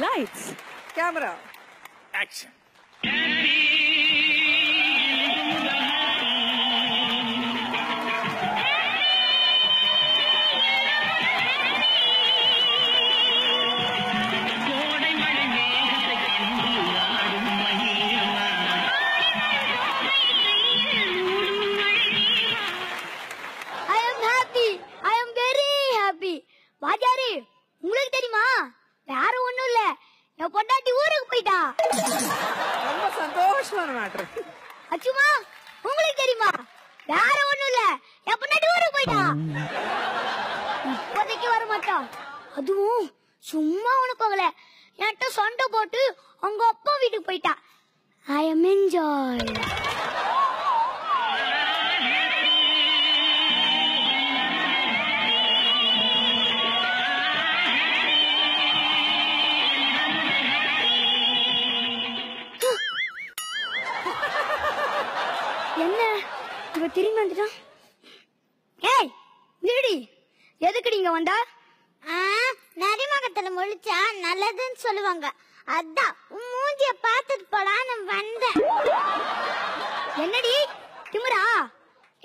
Lights, camera, action. வாஜாரி உங்களுக்கு தெரியுமா வேற ஒண்ணும் இல்ல என் பொண்டாட்டி ஊருக்கு போயிட்டா. ரொம்ப சந்தோஷமான மேட்டர். அச்சுமா உங்களுக்கு தெரியுமா வேற ஒண்ணும் இல்ல என் பொண்டாட்டி ஊருக்கு போயிட்டா. இப்போதைக்கு வர மாட்டா. அதுவும் சும்மா உனக்கு என்கிட்ட சண்டை போட்டு அவங்க அப்பா வீட்டுக்கு போயிட்டா. I am enjoy. என்ன இவ திரும்பி வந்துட்டான். ஏய் நிறுடி, எதுக்கு நீங்க வந்தா? நரிமகத்துல முழிச்சா நல்லதுன்னு சொல்லுவாங்க, அதான் மூஞ்சிய பார்த்துட்டு போலான்னு வந்தேன். என்னடி திமிரா?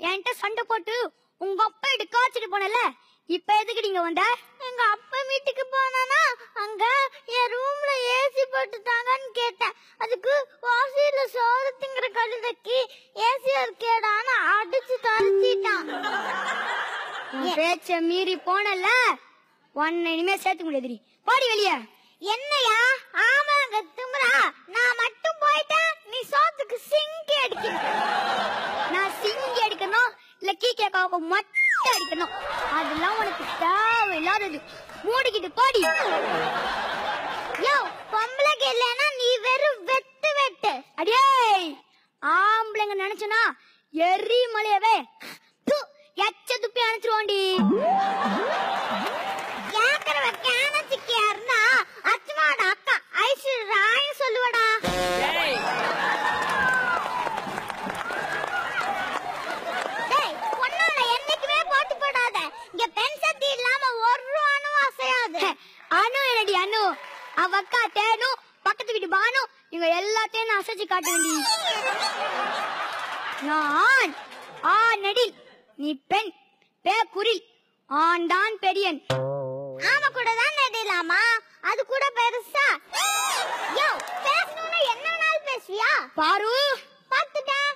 என்கிட்ட சண்டை போட்டு உங்க அப்பா வீட்டுக்கு காய்ச்சிட்டு போனல, இப்ப எதுக்கு நீங்க வந்த? எங்க அப்பா வீட்டுக்கு போனா அங்க என் ரூம்ல ஏசி போட்டுட்டாங்கன்னு கேட்டேன். அதுக்கு வாசியில சோறு திங்கிற கழுதைக்கு ஏசி இருக்கேடான்னு அடிச்சு தரிச்சிட்டான். பேச்ச மீறி போனல, உன்னை இனிமே சேர்த்து முடியாதுடி. பாடி வெளிய. என்னையா ஆமாங்க திமிரா? நான் மட்டும் போயிட்டேன், நீ சோத்துக்கு சிங்கி அடிக்கணும். நான் சிங்கி அடிக்கணும் இல்ல கீக்கேக்காவுக்கு மட்டும் அடிக்கணும், அதெல்லாம் உனக்கு தேவையில்லாதது. மூடிக்கிட்டு போடி. யோ பொம்பளைக்கு இல்லைன்னா நீ வெறும் வெட்டு வெட்டு. அடியே ஆம்பளைங்க நினைச்சனா எரி மலையவே எச்ச துப்பி அனுப்பிச்சிருவோண்டி. கேக்குறவ கேனச்சிக்கியா இருந்தா அச்சுமாட அக்கா ஐஸ்வர்யா சொல்லுவடா. அனு அவக்கா தேனு பக்கத்து வீட்டு பானு இவங்க எல்லாத்தையும் நான் அசைச்சு காட்ட வேண்டி. நான் ஆனடி, நீ பெண், பே குரில், ஆண் தான் பெரியன். ஆமா கூட தான் நடிலாமா, அது கூட பெருசா. யோ பேசணும்னா என்ன வேணாலும் பேசுவியா? பாரு பார்த்துட்டேன்.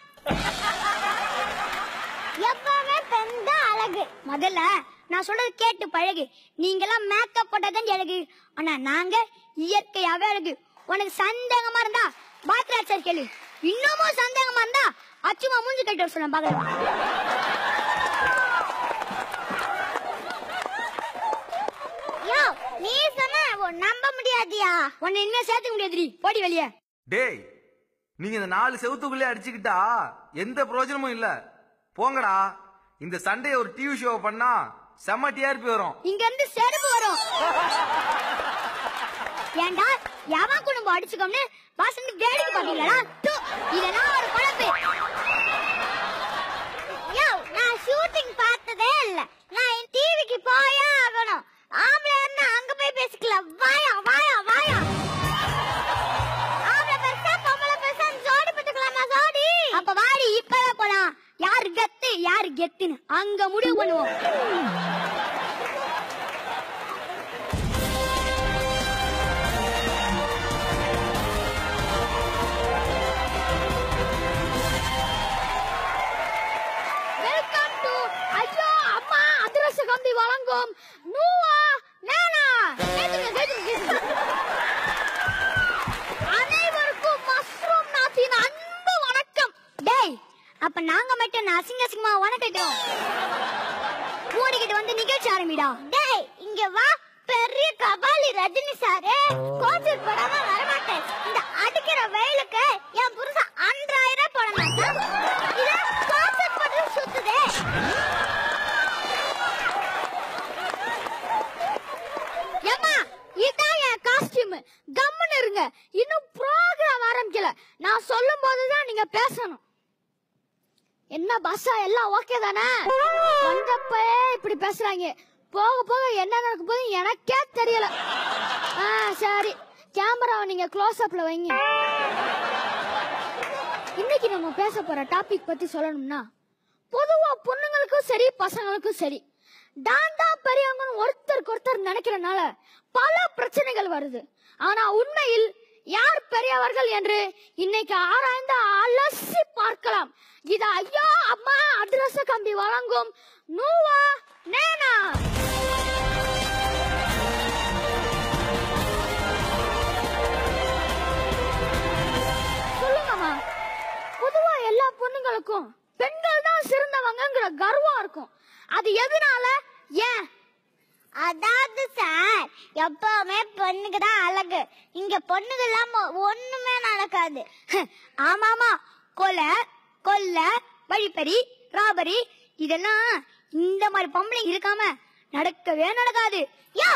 எப்பவுமே பெண் தான் அழகு. முதல்ல நான் சொல்றது கேட்டு பழகு. நீங்கெல்லாம் மேக்கப் போட்டதான் அழகு, ஆனா நாங்க இயற்கையாவே அழகு. உனக்கு சந்தேகமா இருந்தா பாத்ராச்சர் கேளு, இன்னமும் சந்தேகமா இருந்தா அச்சுமா மூஞ்சி கட்ட சொல்ல பாக்கலாம். யோ நீ சொன்னா நம்ப முடியாதியா? உன்னை இன்னும் சேர்த்துக்க முடியாதுடி, போடி வெளியே. டேய் நீங்க இந்த 4 செவுத்துக்குள்ளே அடிச்சுக்கிட்டா எந்த பிரயோஜனமும் இல்ல, போங்கடா. இந்த சண்டைய ஒரு டிவி ஷோ பண்ணா செம்ம டிஆர்பி வரும். இங்க இருந்து செருப்பு வரும். ஏண்டா யாவன் குடும்பம் அடிச்சுக்கோம்னு வாசன் வேடிக்கை பாத்தீங்களா? இதெல்லாம் ஒரு குழப்பம். யோ நான் ஷூட்டிங் பார்த்ததே இல்ல, நான் டிவிக்கு போயே ஆகணும். ஆம்பளை இருந்தா அங்க போய் பேசிக்கலாம். வாயா வாயா வாயா. ஆம்பளை பெருசா பொம்பளை பெருசா ஜோடி போட்டுக்கலாமா? ஜோடி அப்ப வாடி இப்பவே போலாம். யாரு கெத்து யாரு கெத்துன்னு அங்க முடிவு பண்ணுவோம். வெல்கம் டு ஐயோ அம்மா அதிரச கம்பி வழங்கும் நூவா நானா. அனைவருக்கும் மஷ்ரூம் நாத்தின் அன்பு வணக்கம். டேய் அப்ப நாங்க மட்டும் அசிங்க அசிங்கமா வணக்கம் மூடிக்கிட்டு வந்து நிகழ்ச்சி ஆரம்பிடா. டேய் இங்க வா, பெரிய கபாலி ரஜினி சாரு கோச்சர் போடாம வரமாட்டேன். இந்த அடிக்கிற வெயிலுக்கு என் புருஷன் 5000 போட மாட்டான். இத கோச்சர் போட்டு சுத்துதே. ஏமா இதான் என் காஸ்டியூம், கம்முன்னு இருங்க. இன்னும் ப்ரோகிராம் ஆரம்பிக்கல, நான் சொல்லும் போதுதான் நீங்க பேசணும். என்ன பஸ்ஸா எல்லாம் ஓகே தானே? வந்தப்ப இப்படி பேசுறாங்க, போக போக என்ன நடக்க போது எனக்கே தெரியல. சரி கேமராவை நீங்க க்ளோஸ் அப்ல வைங்க. இன்னைக்கு நம்ம பேச போற டாபிக் பத்தி சொல்லணும்னா, பொதுவா பொண்ணுங்களுக்கும் சரி பசங்களுக்கும் சரி டாண்டா பெரியவங்க ஒருத்தருக்கு ஒருத்தர் நினைக்கிறனால பல பிரச்சனைகள் வருது. ஆனா உண்மையில் யார் பெரியவர்கள் என்று இன்னைக்கு ஆராய்ந்து அலசி பார்க்கலாம். இது ஐயா அம்மா அதிரச கம்பி வழங்கும் நூவா நேனா. சொல்லுங்கம்மா. பொதுவா எல்லா பொண்ணுங்களுக்கும் பெண்கள் தான் சிறந்தவங்கங்கிற கர்வம் இருக்கும். அது எதனால? ஏன்? அதாவது சார், எப்பவுமே பொண்ணுக்கு தான் அழகு. இங்க பொண்ணுங்க இல்லாம ஒண்ணுமே நடக்காது. ஆமாமா, கொலை கொள்ளை வழிப்பறி ராபரி இதெல்லாம் இந்த மாதிரி பொம்பளை இருக்காம நடக்கவே நடக்காது. யோ,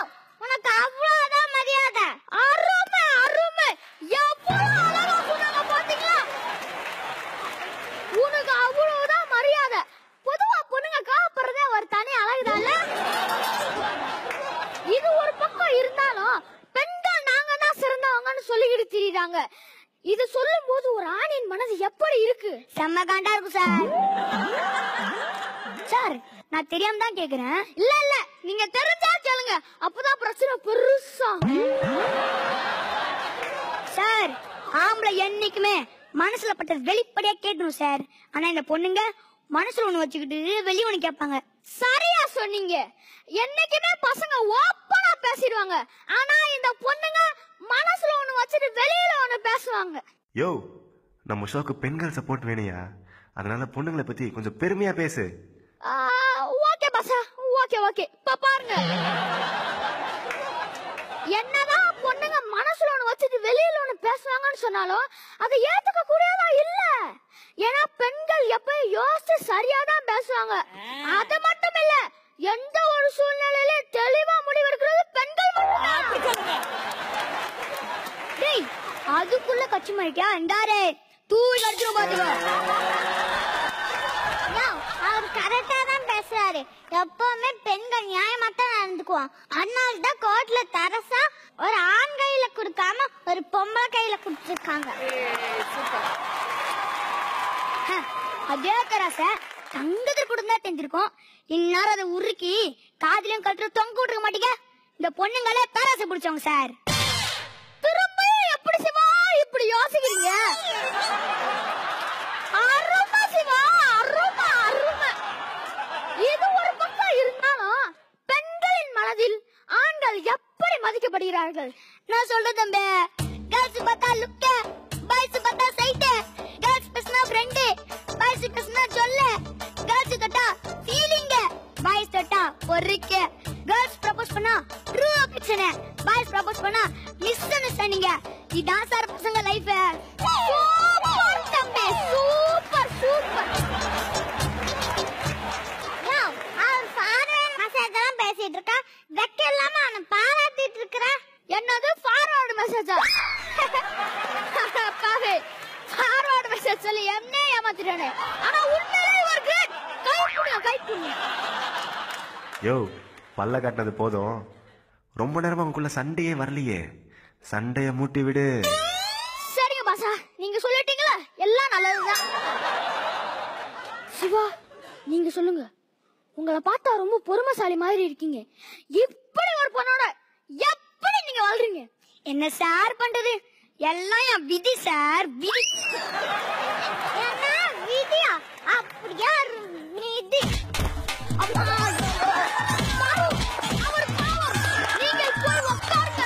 உனக்கு அவ்வளவுதான் மரியாதை. அருமை அருமை, எவ்வளவு அழகா சொன்னாங்க பாத்தீங்களா? உனக்கு அவ்வளவுதான் மரியாதை. பொதுவா பொண்ணுங்க காப்புறதே ஒரு தனி அழகுதான்ல. இது ஒரு பக்கம் இருந்தாலும் பெண்கள் நாங்க தான் சிறந்தவங்கன்னு சொல்லிக்கிட்டு திரியுறாங்க. இது சொல்லும் போது ஒரு ஆணின் மனது எப்படி இருக்கு? செம்ம காண்டா இருக்கும் சார். சார், நான் தெரியாம தான் கேக்குறேன். இல்ல இல்ல, நீங்க தெரிஞ்சா கேளுங்க, அப்பதான் பிரச்சனை பெருசா. சார், ஆம்பளை என்னைக்குமே மனசுல பட்ட வெளிப்படையா கேட்டுரும் சார். ஆனா இந்த பொண்ணுங்க மனசுல ஒண்ணு வச்சுக்கிட்டு வெளிய ஒண்ணு கேட்பாங்க. சரியா சொன்னீங்க. என்னைக்குமே பசங்க ஓப்பனா பேசிடுவாங்க. ஆனா இந்த பொண்ணுங்க மனசுல ஒண்ணு வச்சுட்டு வெளியில ஒண்ணு பேசுவாங்க. யோ, நம்ம ஷோக்கு பெண்கள் சப்போர்ட் வேணையா, அதனால பொண்ணுங்களை பத்தி கொஞ்சம் பெருமையா பேசு. ஓகே பாசா, ஓகே ஓகே. இப்ப பாருங்க, என்னதான் பொண்ணுங்க மனசுல ஒண்ணு வச்சுட்டு வெளியில ஒண்ணு பேசுவாங்கன்னு சொன்னாலும் அதை ஏத்துக்க கூடியதா இல்ல. ஏன்னா பெண்கள் எப்பயும் யோசிச்சு சரியாதான் பேசுவாங்க. அது மட்டும் இல்ல, எந்த ஒரு சூழ்நிலையில தெளிவா முடிவெடுக்கிறது பெண்கள் மட்டும்தான். டேய், அதுக்குள்ள கட்சி மாட்டியா? இந்தாரே தூள் கடிச்சு பாத்துக்கோ. அவர் கரெக்டா தான் பேசுறாரு. எப்பவுமே பெண்கள் நியாயமா தான் நடந்துக்குவான். அதனால தான் கோர்ட்ல தரசா ஒரு ஆண் கையில கொடுக்காம ஒரு பொம்பளை கையில கொடுத்துருக்காங்க. அதே தரச தங்கத்தில் கொடுத்தா தெரிஞ்சிருக்கும். இந்நேரம் அதை உருக்கி காதிலையும் கழுத்துல தொங்க விட்டுருக்க மாட்டீங்க. இந்த பொண்ணுங்களே பேராசை பிடிச்சவங்க சார். திரும்ப எப்படி சிவா இப்படி யோசிக்கிறீங்க? அருமை சிவா, அருமை அருமை. இது ஒரு பக்கம் இருந்தாலும் பெண்களின் மனதில் ஆண்கள் எப்படி மதிக்கப்படுகிறார்கள்? நான் சொல்றது தம்பி, கேர்ள்ஸ் பார்த்தா லுக்க, பாய்ஸ் பார்த்தா சைட், கேர்ள்ஸ் பேசினா ஃப்ரெண்ட், பாய்ஸ் பேசினா சொல்ல, கேர்ள்ஸ் தொட்டா ஃபீலிங், பாய்ஸ் தொட்டா பொறுக்க, கேர்ள்ஸ் ப்ரப்போஸ் பண்ணா ட்ரூ அஃபெக்ஷன், பாய்ஸ் ப்ரப்போஸ் பண்ணா மிஸ் அண்டர்ஸ்டாண்டிங். இதான் சார் பசங்க லைஃப். சூப்பர் தம்பி, சூப்பர் சூப்பர். அவர் ஃபார்வர்ட் மெசேஜ் எல்லாம் பேசிட்டு இருக்கா, வெக்க இல்லாம அவனை பாராட்டிட்டு இருக்கறா. என்னது ஃபார்வர்ட் மெசேஜா? பாவே, ஃபார்வர்ட் மெசேஜ் சொல்லி என்ன ஏமாத்திட்டானே. ஆனா உண்மையிலே ஒரு கிரேட். கை புண்ணியம். யோ, பல்ல காட்டினது போதும். ரொம்ப நேரமா உங்களுக்குள்ள சண்டையே வரலையே, சண்டைய மூட்டி விடு. சரிங்க பாசா, நீங்க சொல்லிட்டீங்களா, எல்லாம் நல்லதுதான். சிவா, நீங்க சொல்லுங்க. உங்களை பார்த்தா ரொம்ப பொறுமைசாலி மாதிரி இருக்கீங்க. இப்படி ஒரு பொண்ணோட எப்படி நீங்க வாழ்றீங்க? என்ன சார் பண்றது, எல்லாம் என் விதி சார், விதி. என்ன விதியா? அப்படியா விதி? அம்மா, பாரு, அவர் பாவம். நீங்கள் போய் உட்காருங்க.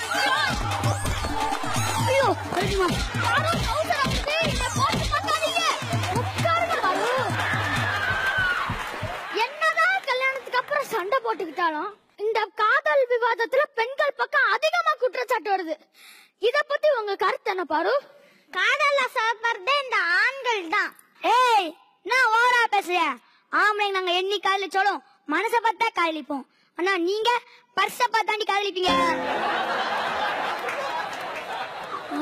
ஐயோ, சரிம்மா. பாரு, அவசரம் வந்து என்னை போட்டு பார்க்காதீங்க. உட்காருங்க பாரு. என்னதான் கல்யாணத்துக்கு அப்புறம் சண்டை போட்டுக்கிட்டாலும் இந்த காதல் விவாதத்துல பெண்கள் பக்கம் அதிகமா குற்றச்சாட்டு வருது. இத பத்தி உங்க கருத்து என்ன பாரு? காதல்ல சாப்பிடுறதே இந்த ஆண்கள் தான். ஏய், நான் ஓவரா பேசுறேன். ஆம்பளைங்க நாங்க எண்ணி காதலிச்சோலும் மனசை பார்த்தா காதலிப்போம். ஆனா நீங்க பர்ச பார்த்தாண்டி காதலிப்பீங்க.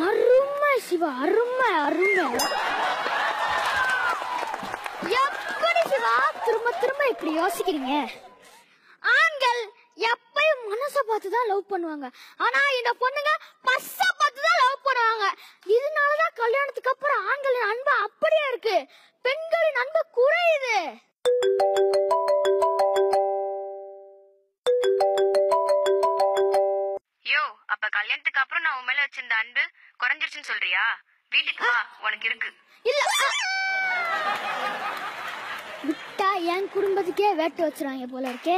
அருமை சிவா, அருமை அருமை. எப்படி சிவா திரும்ப திரும்ப இப்படி யோசிக்கிறீங்க? ஆண்கள் எப்பயும் மனசை பார்த்துதான் லவ் பண்ணுவாங்க. ஆனா இந்த பொண்ணுங்க பர்ச பார்த்துதான் அப்புறம் நான் உன் மேல வச்சிருந்த அன்பு குறைஞ்சிருச்சுன்னு சொல்றியா? வீட்டுக்கு வா, உனக்கு இருக்கு. இல்ல விட்டா என் குடும்பத்துக்கே வேட்டு வச்சிருவாங்க போல இருக்கே.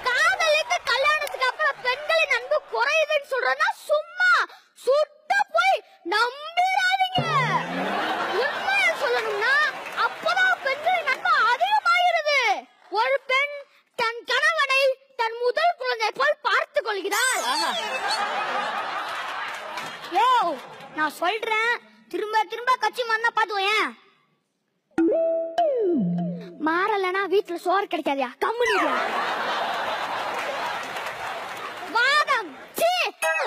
காதலுக்கு கல்யாணத்துக்கு அப்புறம் பெண்களின் அன்பு குறையுதுன்னு சொல்றேன்னா சும்மா சுட்ட போய் நம்பிடாதீங்க. உண்மையை சொல்லணும்னா அப்பதான் பெண்களின் அன்பு அதிகமாகிறது. ஒரு பெண் தன் கணவனை தன் முதல் குழந்தை போல் பார்த்துக் கொள்கிறாள். யோ, நான் சொல்றேன், திரும்ப திரும்ப கட்சி மாறினா பாத்துவேன். மாறலனா வீட்டுல சோறு கிடைக்காதியா, கம்முனியா.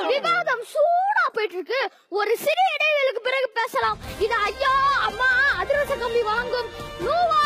விவாதம் சூடா போயிட்டு இருக்கு. ஒரு சிறிய இடைவெளிக்கு பிறகு பேசலாம். இது ஐயா அம்மா அதிரச கம்பி வாங்கும் நூவா